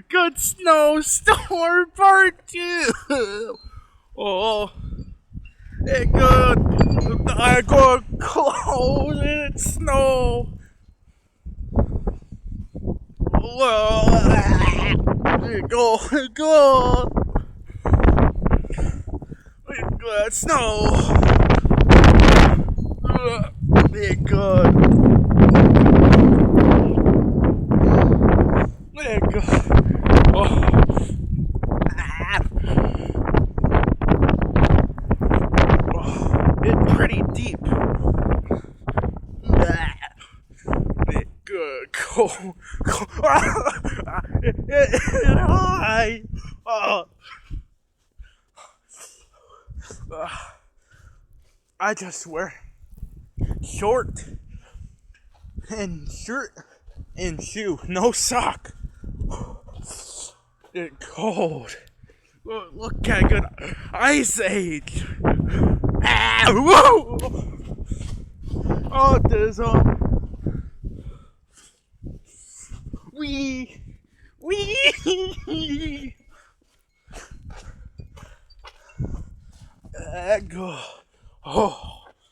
Good snowstorm part 2. Oh, it good. I go close and it snow. It go. It good snow. It good. It good. Oh. It's pretty deep. It good. Go. I just wear short and shirt and shoe, no sock. It's cold. Look at good ice age. Whoa! Oh, there's wee. Go. Oh.